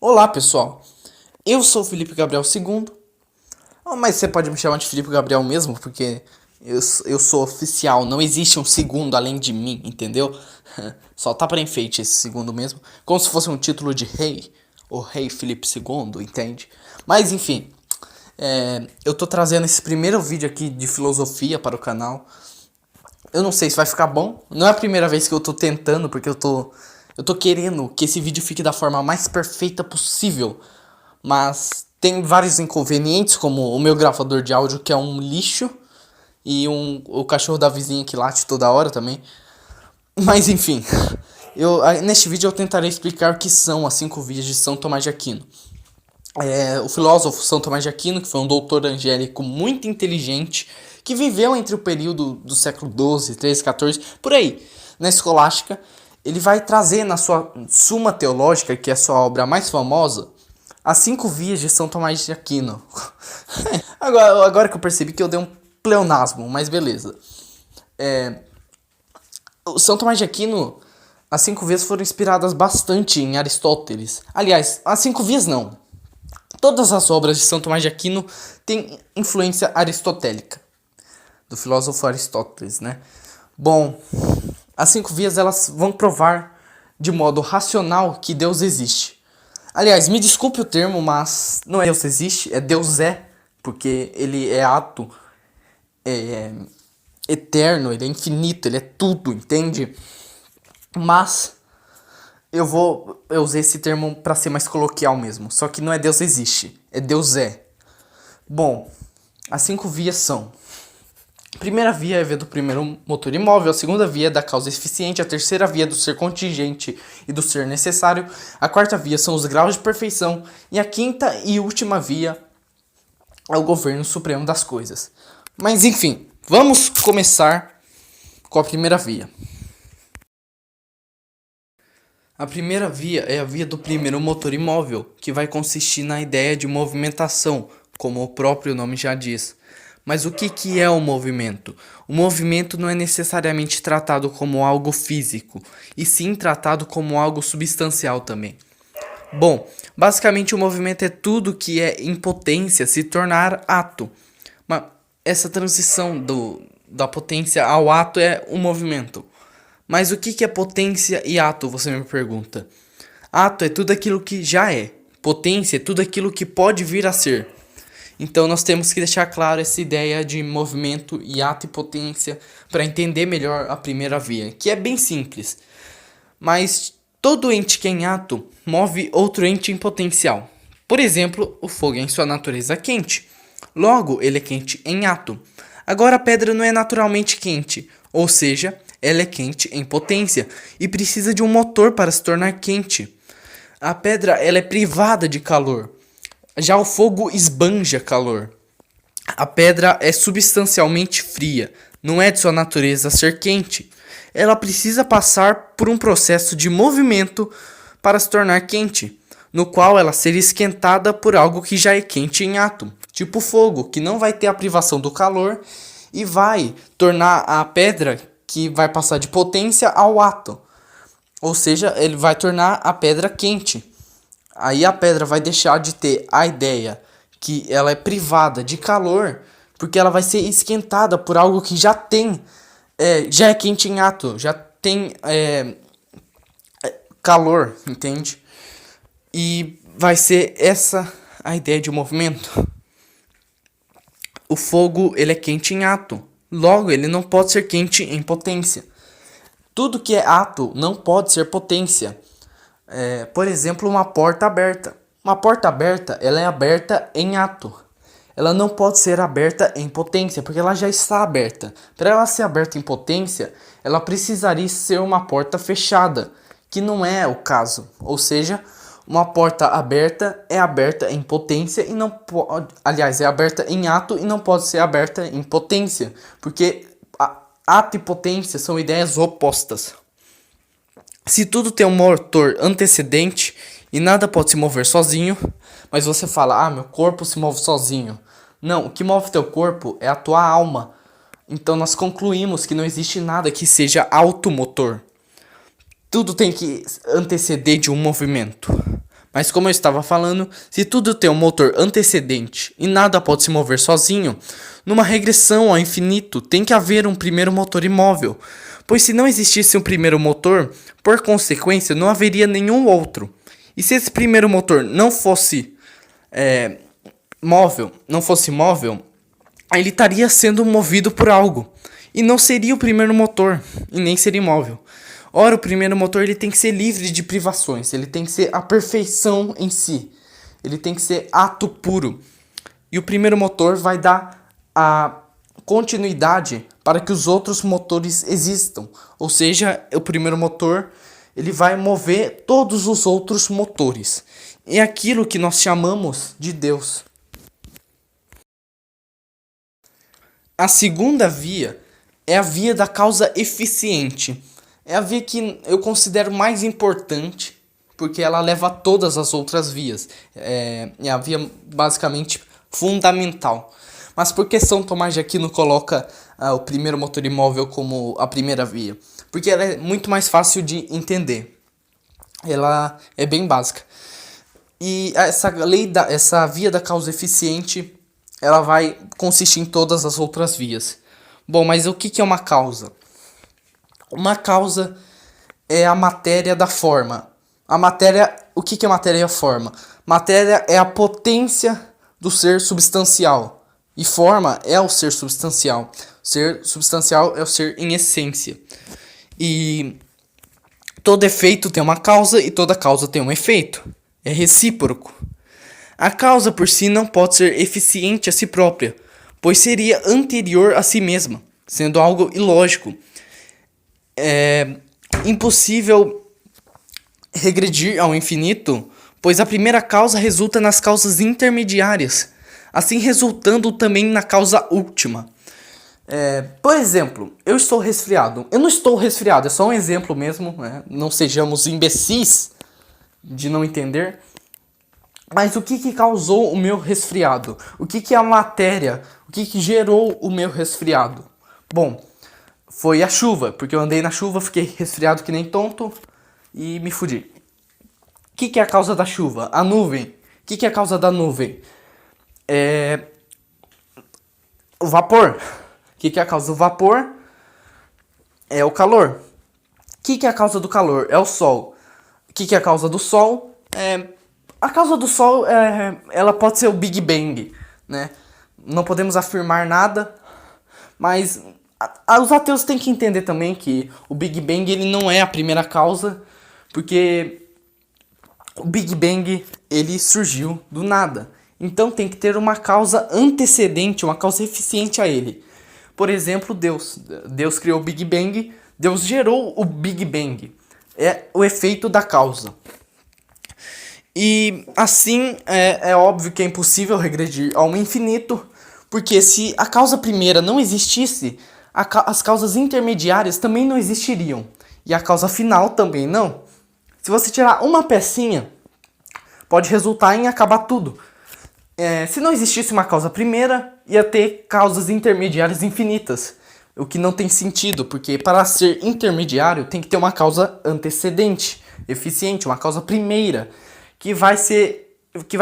Olá, pessoal. Eu sou o Felipe Gabriel II. Mas você pode me chamar de Felipe Gabriel mesmo, porque eu sou oficial. Não existe um segundo além de mim, entendeu? Só tá para enfeite esse segundo mesmo. Como se fosse um título de rei. O rei Felipe II, entende? Mas enfim. Eu tô trazendo esse primeiro vídeo aqui de filosofia para o canal. Eu não sei se vai ficar bom. Não é a primeira vez que eu tô tentando, porque eu tô querendo que esse vídeo fique da forma mais perfeita possível. Mas tem vários inconvenientes, como o meu gravador de áudio, que é um lixo. E o cachorro da vizinha que late toda hora também. Mas enfim, neste vídeo eu tentarei explicar o que são as 5 vias de São Tomás de Aquino. O filósofo São Tomás de Aquino, que foi um doutor angélico muito inteligente, que viveu entre o período do século XII, XIII, XIV, por aí, na escolástica. Ele vai trazer na sua Suma Teológica, que é a sua obra mais famosa, as 5 vias de São Tomás de Aquino. agora que eu percebi que eu dei um pleonasmo, mas beleza. O São Tomás de Aquino, as 5 vias foram inspiradas bastante em Aristóteles. Aliás, as 5 vias não. Todas as obras de São Tomás de Aquino têm influência aristotélica, do filósofo Aristóteles, né? Bom, as 5 vias elas vão provar de modo racional que Deus existe. Aliás, me desculpe o termo, mas não é Deus existe, é Deus é, porque ele é ato, é eterno, ele é infinito, ele é tudo, entende? Mas eu usei esse termo para ser mais coloquial mesmo, só que não é Deus existe, é Deus é. Bom, as 5 vias são: a primeira via é a via do primeiro motor imóvel, a segunda via é da causa eficiente, a terceira via é do ser contingente e do ser necessário, a quarta via são os graus de perfeição, e a quinta e última via é o governo supremo das coisas. Mas enfim, vamos começar com a primeira via. A primeira via é a via do primeiro motor imóvel, que vai consistir na ideia de movimentação, como o próprio nome já diz. Mas o que é o movimento? O movimento não é necessariamente tratado como algo físico, e sim tratado como algo substancial também. Bom, basicamente o movimento é tudo que é em potência se tornar ato. Mas essa transição da potência ao ato é um movimento. Mas o que é potência e ato, você me pergunta? Ato é tudo aquilo que já é. Potência é tudo aquilo que pode vir a ser. Então nós temos que deixar claro essa ideia de movimento e ato e potência para entender melhor a primeira via, que é bem simples. Mas todo ente que é em ato move outro ente em potencial. Por exemplo, o fogo é em sua natureza quente. Logo, ele é quente em ato. Agora a pedra não é naturalmente quente, ou seja, ela é quente em potência e precisa de um motor para se tornar quente. A pedra ela é privada de calor. Já o fogo esbanja calor. A pedra é substancialmente fria, não é de sua natureza ser quente. Ela precisa passar por um processo de movimento para se tornar quente, no qual ela seria esquentada por algo que já é quente em ato, tipo fogo, que não vai ter a privação do calor e vai tornar a pedra que vai passar de potência ao ato. Ou seja, ele vai tornar a pedra quente. Aí a pedra vai deixar de ter a ideia que ela é privada de calor, porque ela vai ser esquentada por algo que já já é quente em ato, já tem calor, entende? E vai ser essa a ideia de movimento. O fogo ele é quente em ato, logo ele não pode ser quente em potência. Tudo que é ato não pode ser potência. Por exemplo, uma porta aberta. Uma porta aberta, ela é aberta em ato. Ela não pode ser aberta em potência, porque ela já está aberta. Para ela ser aberta em potência, ela precisaria ser uma porta fechada, que não é o caso. Ou seja, uma porta aberta é aberta em potência e não pode... Aliás, é aberta em ato e não pode ser aberta em potência, porque ato e potência são ideias opostas. Se tudo tem um motor antecedente e nada pode se mover sozinho, mas você fala, meu corpo se move sozinho. Não, o que move teu corpo é a tua alma. Então nós concluímos que não existe nada que seja automotor. Tudo tem que anteceder de um movimento. Mas como eu estava falando, se tudo tem um motor antecedente e nada pode se mover sozinho, numa regressão ao infinito tem que haver um primeiro motor imóvel, pois se não existisse um primeiro motor, por consequência não haveria nenhum outro. E se esse primeiro motor não fosse móvel, ele estaria sendo movido por algo. E não seria o primeiro motor, e nem seria imóvel. Ora, o primeiro motor ele tem que ser livre de privações, ele tem que ser a perfeição em si. Ele tem que ser ato puro. E o primeiro motor vai dar a continuidade para que os outros motores existam. Ou seja, o primeiro motor ele vai mover todos os outros motores. É aquilo que nós chamamos de Deus. A segunda via é a via da causa eficiente. É a via que eu considero mais importante, porque ela leva a todas as outras vias. É a via basicamente fundamental. Mas por que São Tomás de Aquino coloca o primeiro motor imóvel como a primeira via? Porque ela é muito mais fácil de entender. Ela é bem básica. E essa via da causa eficiente, ela vai consistir em todas as outras vias. Bom, mas o que é uma causa? Uma causa é a matéria da forma. O que é matéria e a forma? Matéria é a potência do ser substancial. E forma é o ser substancial. Ser substancial é o ser em essência. E todo efeito tem uma causa e toda causa tem um efeito. É recíproco. A causa por si não pode ser eficiente a si própria, pois seria anterior a si mesma, sendo algo ilógico. É impossível regredir ao infinito, pois a primeira causa resulta nas causas intermediárias, assim resultando também na causa última. Por exemplo, eu estou resfriado. Eu não estou resfriado, é só um exemplo mesmo, né? Não sejamos imbecis de não entender. Mas o que causou o meu resfriado? O que é a matéria? O que gerou o meu resfriado? Bom, foi a chuva, porque eu andei na chuva, fiquei resfriado que nem tonto e me fudi. O que é a causa da chuva? A nuvem. O que é a causa da nuvem? O vapor. O que é a causa do vapor? É o calor. O que é a causa do calor? É o sol. O que é a causa do sol? A causa do sol, ela pode ser o Big Bang, né? Não podemos afirmar nada, mas os ateus têm que entender também que o Big Bang ele não é a primeira causa, porque o Big Bang ele surgiu do nada. Então tem que ter uma causa antecedente, uma causa eficiente a ele. Por exemplo, Deus. Deus criou o Big Bang, Deus gerou o Big Bang. É o efeito da causa. E assim é óbvio que é impossível regredir ao infinito, porque se a causa primeira não existisse, as causas intermediárias também não existiriam. E a causa final também não. Se você tirar uma pecinha, pode resultar em acabar tudo. Se não existisse uma causa primeira, ia ter causas intermediárias infinitas. O que não tem sentido, porque para ser intermediário tem que ter uma causa antecedente, eficiente, uma causa primeira, que vai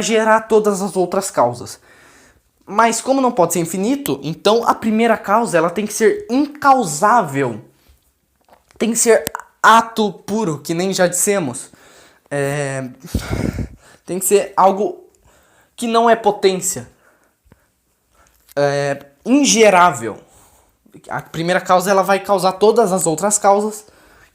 gerar todas as outras causas. Mas como não pode ser infinito, então a primeira causa ela tem que ser incausável. Tem que ser ato puro, que nem já dissemos. Tem que ser algo que não é potência. Ingerável. A primeira causa ela vai causar todas as outras causas,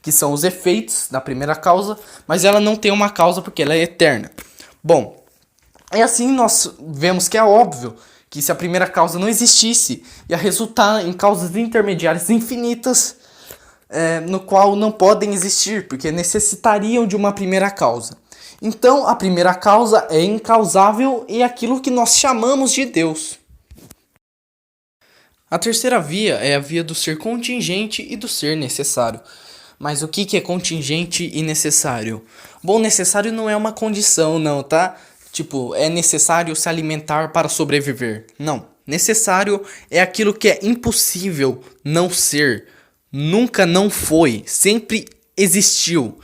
que são os efeitos da primeira causa, mas ela não tem uma causa porque ela é eterna. Bom, e assim nós vemos que é óbvio que se a primeira causa não existisse, ia resultar em causas intermediárias infinitas, no qual não podem existir, porque necessitariam de uma primeira causa. Então, a primeira causa é incausável e é aquilo que nós chamamos de Deus. A terceira via é a via do ser contingente e do ser necessário. Mas o que é contingente e necessário? Bom, necessário não é uma condição, não, tá? Tipo, é necessário se alimentar para sobreviver. Não. Necessário é aquilo que é impossível não ser. Nunca não foi. Sempre existiu.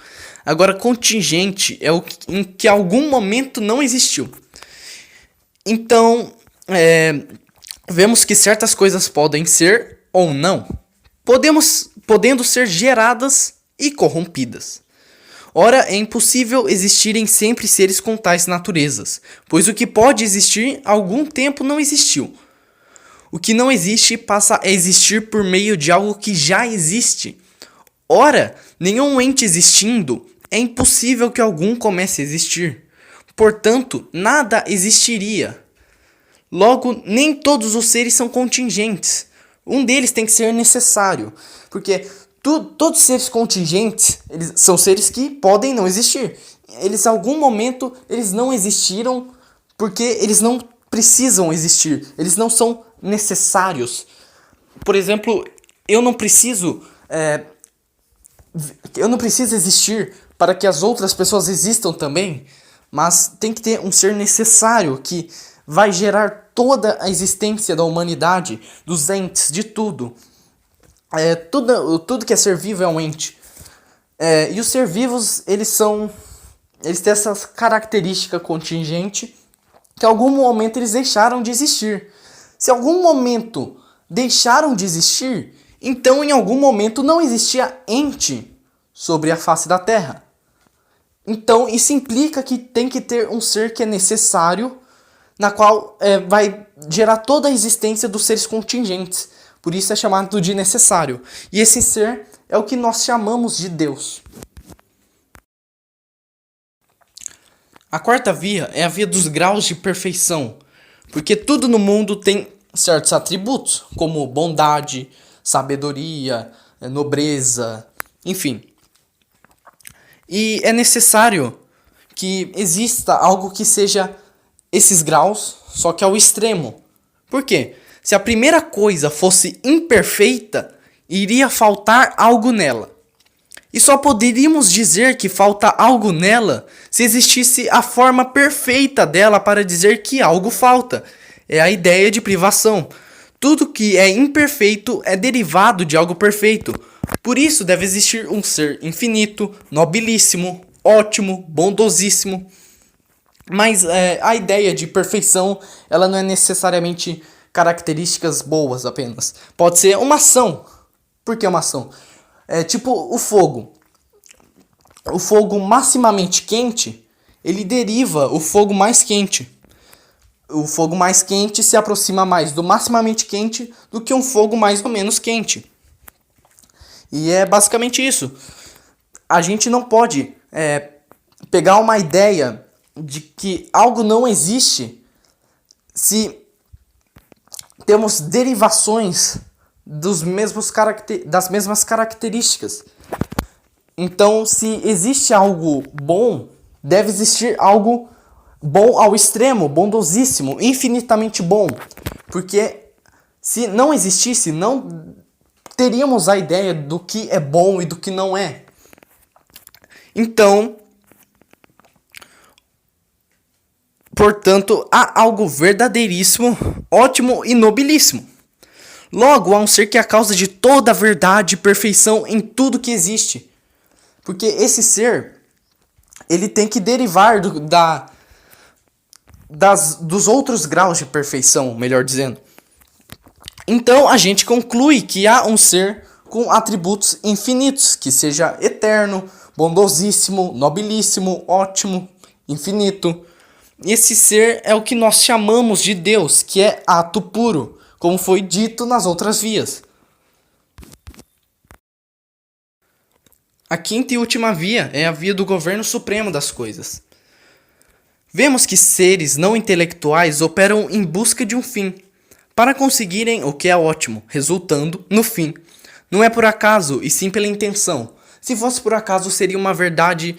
Agora, contingente é o que, em que algum momento não existiu. Então, vemos que certas coisas podem ser ou não, podendo ser geradas e corrompidas. Ora, é impossível existirem sempre seres com tais naturezas, pois o que pode existir algum tempo não existiu. O que não existe passa a existir por meio de algo que já existe. Ora, nenhum ente existindo, é impossível que algum comece a existir. Portanto, nada existiria. Logo, nem todos os seres são contingentes. Um deles tem que ser necessário, porque todos os seres contingentes, eles são seres que podem não existir. Eles, em algum momento, eles não existiram porque eles não precisam existir. Eles não são necessários. Por exemplo, eu não preciso existir para que as outras pessoas existam também, mas tem que ter um ser necessário que vai gerar toda a existência da humanidade, dos entes, de tudo. Tudo que é ser vivo é um ente. E os ser vivos, eles têm essa característica contingente que em algum momento eles deixaram de existir. Se em algum momento deixaram de existir, então em algum momento não existia ente sobre a face da Terra. Então isso implica que tem que ter um ser que é necessário, na qual vai gerar toda a existência dos seres contingentes. Por isso é chamado de necessário. E esse ser é o que nós chamamos de Deus. A quarta via é a via dos graus de perfeição, porque tudo no mundo tem certos atributos, como bondade, sabedoria, nobreza, enfim. E é necessário que exista algo que seja esses graus, só que ao extremo. Por quê? Se a primeira coisa fosse imperfeita, iria faltar algo nela. E só poderíamos dizer que falta algo nela se existisse a forma perfeita dela para dizer que algo falta. É a ideia de privação. Tudo que é imperfeito é derivado de algo perfeito. Por isso deve existir um ser infinito, nobilíssimo, ótimo, bondosíssimo. Mas a ideia de perfeição, ela não é necessariamente características boas apenas. Pode ser uma ação. Por que uma ação? Tipo o fogo. O fogo maximamente quente, ele deriva o fogo mais quente. O fogo mais quente se aproxima mais do maximamente quente do que um fogo mais ou menos quente. E é basicamente isso. A gente não pode pegar uma ideia de que algo não existe se temos derivações das mesmas características. Então, se existe algo bom, deve existir algo bom ao extremo, bondosíssimo, infinitamente bom. Porque se não existisse, não teríamos a ideia do que é bom e do que não é. Então, portanto, há algo verdadeiríssimo, ótimo e nobilíssimo. Logo, há um ser que é a causa de toda a verdade e perfeição em tudo que existe. Porque esse ser, ele tem que derivar dos outros graus de perfeição, melhor dizendo. Então, a gente conclui que há um ser com atributos infinitos, que seja eterno, bondosíssimo, nobilíssimo, ótimo, infinito. Esse ser é o que nós chamamos de Deus, que é ato puro, como foi dito nas outras vias. A quinta e última via é a via do governo supremo das coisas. Vemos que seres não intelectuais operam em busca de um fim, para conseguirem o que é ótimo, resultando no fim. Não é por acaso, e sim pela intenção. Se fosse por acaso, seria uma verdade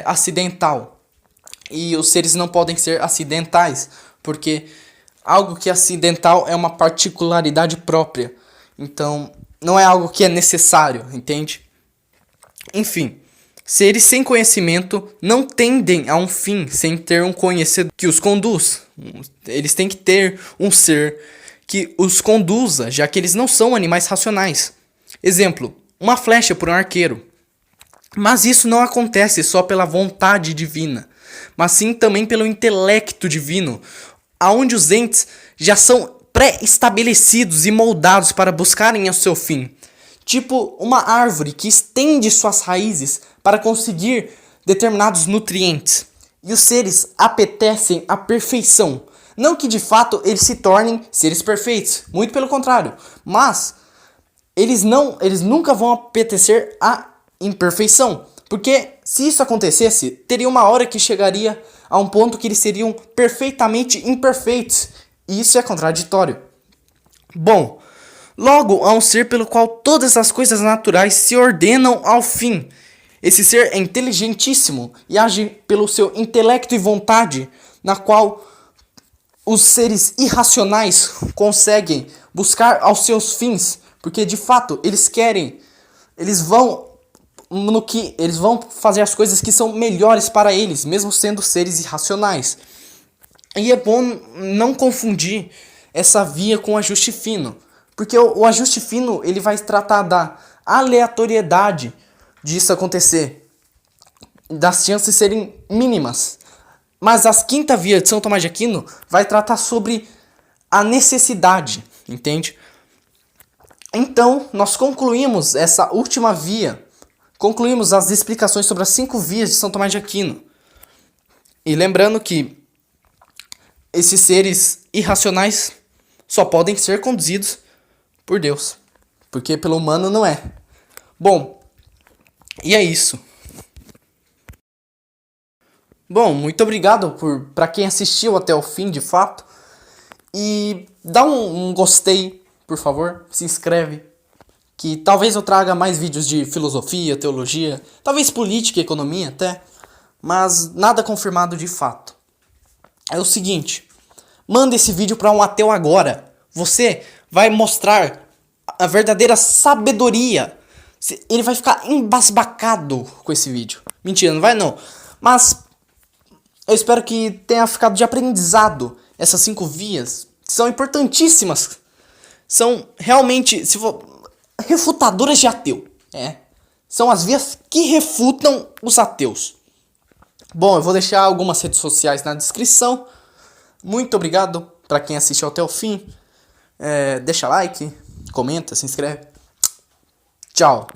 acidental. E os seres não podem ser acidentais, porque algo que é acidental é uma particularidade própria. Então, não é algo que é necessário, entende? Enfim, seres sem conhecimento não tendem a um fim sem ter um conhecedor que os conduz. Eles têm que ter um ser que os conduza, já que eles não são animais racionais. Exemplo, uma flecha por um arqueiro. Mas isso não acontece só pela vontade divina, mas sim também pelo intelecto divino, aonde os entes já são pré-estabelecidos e moldados para buscarem o seu fim. Tipo uma árvore que estende suas raízes para conseguir determinados nutrientes. E os seres apetecem a perfeição. Não que de fato eles se tornem seres perfeitos, muito pelo contrário, mas eles nunca vão apetecer a imperfeição. Porque se isso acontecesse, teria uma hora que chegaria a um ponto que eles seriam perfeitamente imperfeitos. E isso é contraditório. Bom, logo há um ser pelo qual todas as coisas naturais se ordenam ao fim. Esse ser é inteligentíssimo e age pelo seu intelecto e vontade, na qual os seres irracionais conseguem buscar aos seus fins, porque de fato eles vão fazer as coisas que são melhores para eles, mesmo sendo seres irracionais. E é bom não confundir essa via com o ajuste fino, porque o ajuste fino ele vai tratar da aleatoriedade disso acontecer, das chances serem mínimas. Mas a quinta via de São Tomás de Aquino vai tratar sobre a necessidade, entende? Então, nós concluímos essa última via, concluímos as explicações sobre as 5 vias de São Tomás de Aquino. E lembrando que esses seres irracionais só podem ser conduzidos por Deus, porque pelo humano não é. Bom, e é isso. Bom, muito obrigado para quem assistiu até o fim, de fato. E dá um gostei, por favor, se inscreve. Que talvez eu traga mais vídeos de filosofia, teologia, talvez política e economia até, mas nada confirmado de fato. É o seguinte, manda esse vídeo para um ateu agora. Você vai mostrar a verdadeira sabedoria. Ele vai ficar embasbacado com esse vídeo. Mentira, não vai não. Mas eu espero que tenha ficado de aprendizado essas 5 vias. São importantíssimas. São realmente refutadoras de ateu. São as vias que refutam os ateus. Bom, eu vou deixar algumas redes sociais na descrição. Muito obrigado para quem assistiu até o fim. Deixa like, comenta, se inscreve. Tchau.